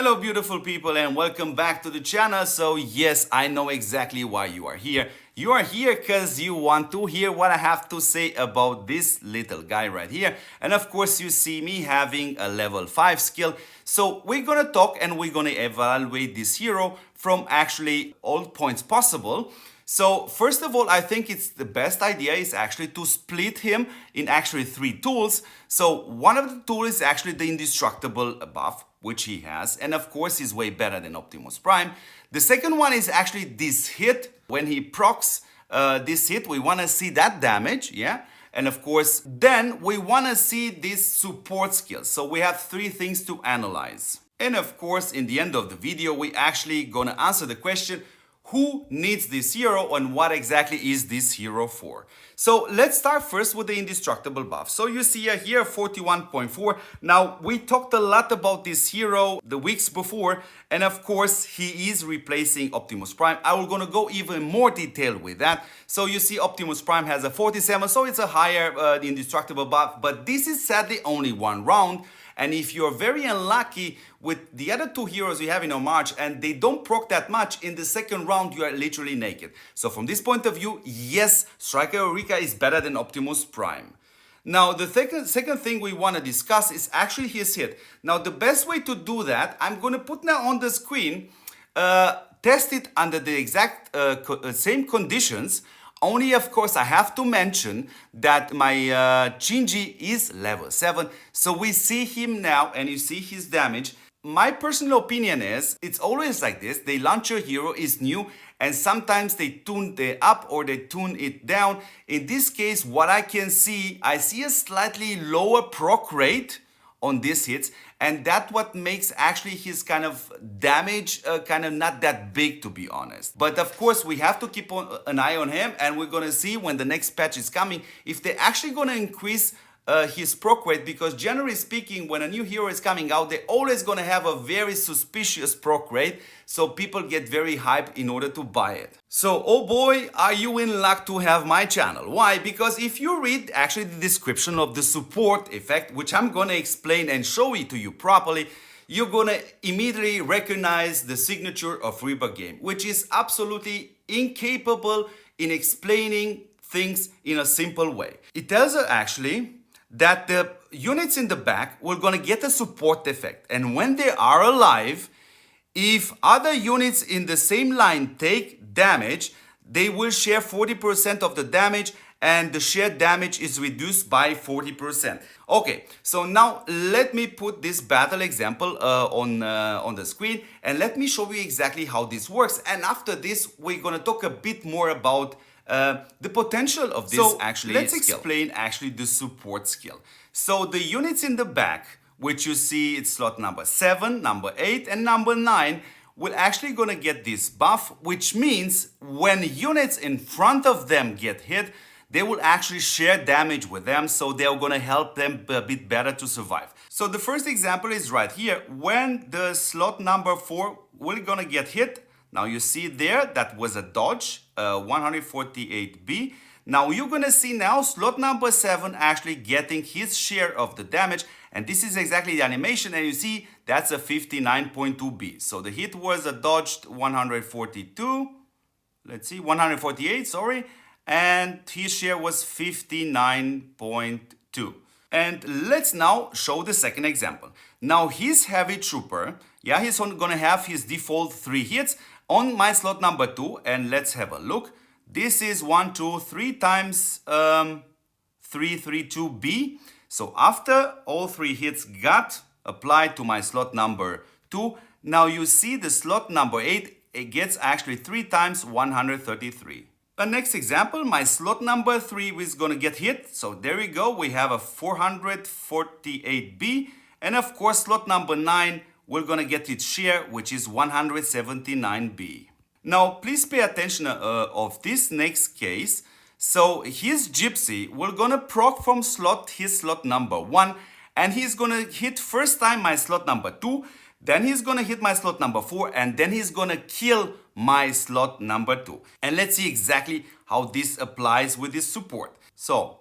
Hello beautiful people and welcome back to the channel. So yes, I know exactly why you are here. You are here because you want to hear what I have to say about this little guy right here. And of course you see me having a level 5 skill. So we're gonna talk and we're gonna evaluate this hero from actually all points possible. So first of all, I think it's the best idea is actually to split him in actually 3 tools. So one of the tools is actually the Indestructible buff, which he has, and of course he's way better than Optimus Prime. The second one is actually this hit. When he procs this hit, we want to see that damage, yeah? And of course, then we want to see this support skill. So we have 3 things to analyze. And of course, in the end of the video, we actually gonna answer the question, who needs this hero and what exactly is this hero for? So let's start first with the Indestructible buff. So you see here 41.4. Now we talked a lot about this hero the weeks before, and of course he is replacing Optimus Prime. I will gonna go even more detailed with that. So you see Optimus Prime has a 47, so it's a higher Indestructible buff, but this is sadly only 1 round. And if you're very unlucky with the other 2 heroes you have in Homage and they don't proc that much, in the second round you are literally naked. So from this point of view, yes, Striker Eureka is better than Optimus Prime. Now the second thing we want to discuss is actually his hit. Now the best way to do that, I'm going to put now on the screen, test it under the exact same conditions. Only, of course, I have to mention that my Shinji is level 7. So we see him now and you see his damage. My personal opinion is, it's always like this. They launch a hero is new and sometimes they tune it up or they tune it down. In this case, what I can see, I see a slightly lower proc rate on these hits, and that's what makes actually his kind of damage kind of not that big, to be honest. But of course we have to keep an eye on him, and we're gonna see when the next patch is coming if they're actually gonna increase his proc rate, because generally speaking when a new hero is coming out they're always gonna have a very suspicious proc rate, so people get very hyped in order to buy it. So oh boy, are you in luck to have my channel. Why? Because if you read actually the description of the support effect, which I'm gonna explain and show it to you properly, you're gonna immediately recognize the signature of Reba Game, which is absolutely incapable in explaining things in a simple way. It tells us actually that the units in the back will gonna get a support effect, and when they are alive, if other units in the same line take damage, they will share 40% of the damage, and the shared damage is reduced by 40%. Okay, so now let me put this battle example on the screen, and let me show you exactly how this works. And after this, we're gonna talk a bit more about the potential of this let's explain actually the support skill. So the units in the back, which you see it's slot number 7, number 8 and number 9, will actually gonna get this buff, which means when units in front of them get hit, they will actually share damage with them, so they're gonna help them a bit better to survive. So the first example is right here. When the slot number 4 will gonna get hit, now you see there, that was a dodge, 148B. Now you're gonna see now slot number 7 actually getting his share of the damage, and this is exactly the animation, and you see that's a 59.2B. So the hit was a dodged 142, let's see, 148, sorry, and his share was 59.2. And let's now show the second example. Now his heavy trooper, yeah, he's gonna have his default 3 hits on my slot number 2, and let's have a look. This is 1, 2, 3 times 332B. So after all 3 hits got applied to my slot number 2, now you see the slot number 8, it gets actually 3 times 133. The next example, my slot number 3 is gonna get hit. So there we go, we have a 448B, and of course slot number 9, we're gonna get its share, which is 179B. Now please pay attention of this next case. So his Gypsy, we're gonna proc from his slot number 1, and he's gonna hit first time my slot number 2, then he's gonna hit my slot number 4, and then he's gonna kill my slot number 2. And let's see exactly how this applies with this support. So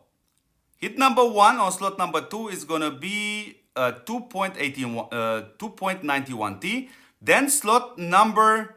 hit number 1 on slot number 2 is gonna be 2.91T. Then slot number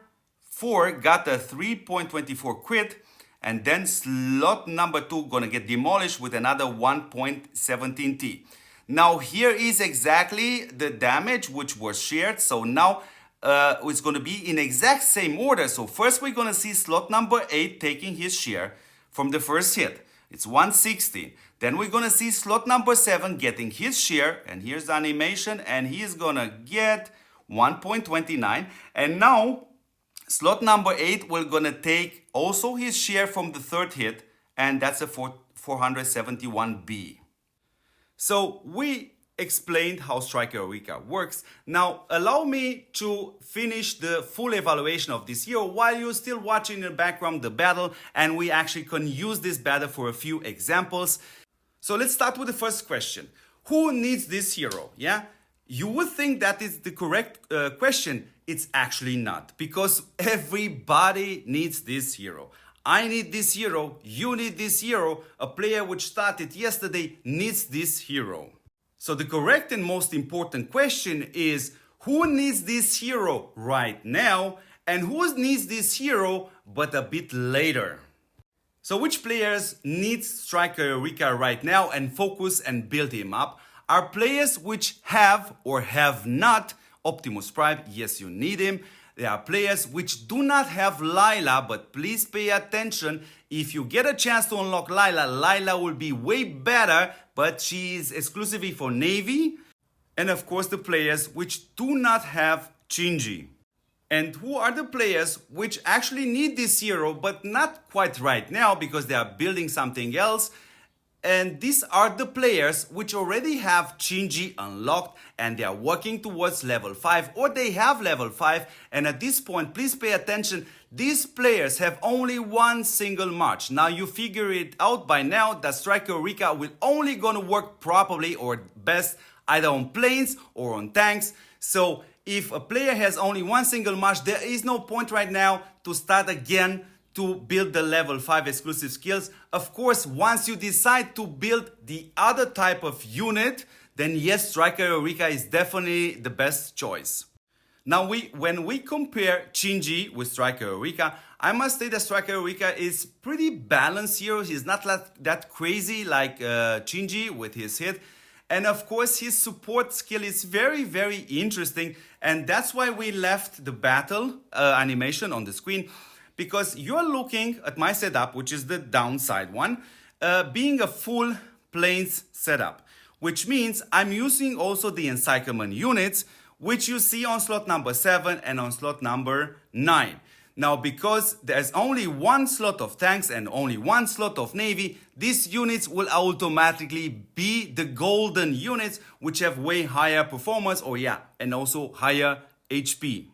4 got a 3.24 crit. And then slot number 2 gonna get demolished with another 1.17T. Now here is exactly the damage which was shared. So now it's gonna be in exact same order. So first we're gonna see slot number 8 taking his share from the first hit. It's 160. Then we're gonna see slot number 7 getting his share. And here's the animation, and he's gonna get 1.29. And now slot number 8 we're gonna take also his share from the third hit, and that's a 471B. So we explained how Striker Eureka works. Now allow me to finish the full evaluation of this hero while you're still watching in the background the battle, and we actually can use this battle for a few examples. So let's start with the first question. Who needs this hero? Yeah? You would think that is the correct question. It's actually not, because everybody needs this hero. I need this hero, you need this hero, a player which started yesterday needs this hero. So the correct and most important question is, who needs this hero right now, and who needs this hero but a bit later? So which players need Striker Eureka right now and focus and build him up? Are players which have or have not Optimus Prime. Yes, you need him. There are players which do not have Lila, but please pay attention. If you get a chance to unlock Lila, Lila will be way better, but she is exclusively for Navy. And of course the players which do not have Shinji. And who are the players which actually need this hero, but not quite right now because they are building something else? And these are the players which already have Shinji unlocked and they are working towards level 5, or they have level 5. And at this point, please pay attention. These players have only one single march. Now you figure it out by now that Striker Eureka will only gonna work properly or best either on planes or on tanks. So if a player has only one single march, there is no point right now to start again to build the level 5 exclusive skills. Of course, once you decide to build the other type of unit, then yes, Striker Eureka is definitely the best choice. Now, when we compare Shinji with Striker Eureka, I must say that Striker Eureka is pretty balanced here. He's not that crazy like Shinji with his hit. And of course, his support skill is very, very interesting. And that's why we left the battle animation on the screen. Because you're looking at my setup, which is the downside one, being a full planes setup, which means I'm using also the encirclement units, which you see on slot number 7 and on slot number 9. Now, because there's only one slot of tanks and only one slot of navy, these units will automatically be the golden units, which have way higher performance, and also higher HP.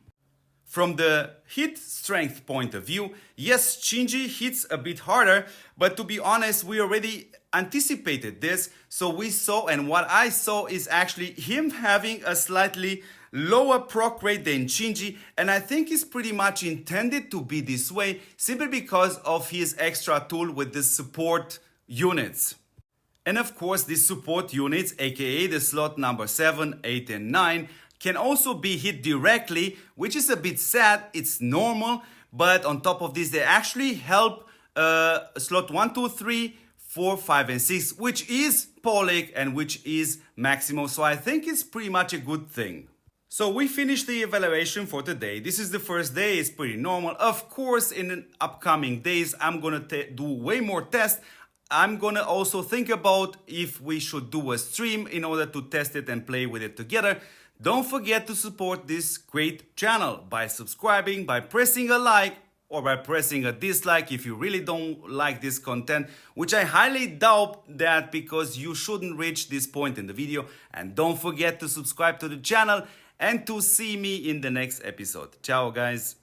From the hit strength point of view, yes, Shinji hits a bit harder, but to be honest, we already anticipated this. So we saw, and what I saw is actually him having a slightly lower proc rate than Shinji, and I think it's pretty much intended to be this way simply because of his extra tool with the support units. And of course, these support units, aka the slot number 7, 8 and 9, can also be hit directly, which is a bit sad. It's normal, but on top of this, they actually help slot 1, 2, 3, 4, 5 and 6, which is Pollock and which is Maximo. So I think it's pretty much a good thing. So we finished the evaluation for today. This is the first day, it's pretty normal. Of course, in the upcoming days, I'm gonna do way more tests. I'm gonna also think about if we should do a stream in order to test it and play with it together. Don't forget to support this great channel by subscribing, by pressing a like, or by pressing a dislike if you really don't like this content, which I highly doubt that because you shouldn't reach this point in the video. And don't forget to subscribe to the channel and to see me in the next episode. Ciao, guys.